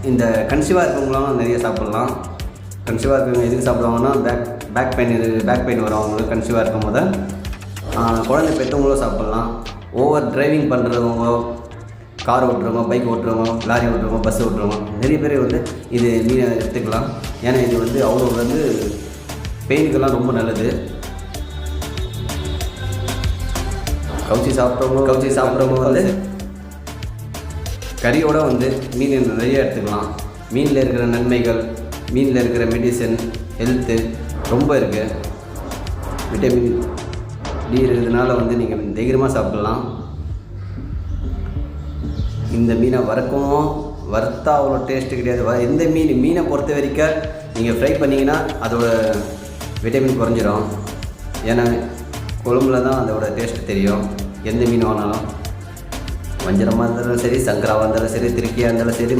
இந்த கன்சீவாக இருக்கவங்களாம் நிறைய சாப்பிட்லாம். கன்சீவாக இருக்கவங்க எதுக்கு சாப்பிடுவாங்கன்னா பேக் பெயின் வரும் அவங்களுக்கு கன்சீவாக இருக்கும் போது. குழந்தை பெற்றவங்களும் சாப்பிட்லாம். ஓவர் டிரைவிங் பண்ணுறவங்க, கார் ஓட்டுறவங்க, பைக் ஓட்டுறவங்க, லாரி ஓட்டுறவங்க, பஸ் ஓட்டுறவங்க நிறைய பேர் வந்து இது மீனை எடுத்துக்கலாம். ஏன்னா இது வந்து அவ்வளோ வந்து பெயினுக்கெல்லாம் ரொம்ப நல்லது. கவுச்சி சாப்பிட்றவங்க வந்து கறியோடு வந்து மீன் நிறைய எடுத்துக்கலாம். மீனில் இருக்கிற நன்மைகள், மீனில் இருக்கிற மெடிசன், ஹெல்த்து ரொம்ப இருக்குது. விட்டமின் டி இருக்கிறதுனால வந்து நீங்கள் தைரியமாக சாப்பிட்லாம். இந்த மீனை வறுத்தா அவ்வளோ டேஸ்ட்டு கிடையாது. எந்த மீனை பொறுத்த வரைக்கும் நீங்கள் ஃப்ரை பண்ணிங்கன்னா அதோட விட்டமின் குறைஞ்சிரும். ஏன்னா குழம்புல தான் அதோட டேஸ்ட்டு தெரியும். எந்த மீன் வாங்கினாலும் வஞ்சரமாக இருந்தாலும் சரி, சங்கராவாக இருந்தாலும் சரி, திருக்கியாக இருந்தாலும் சரி,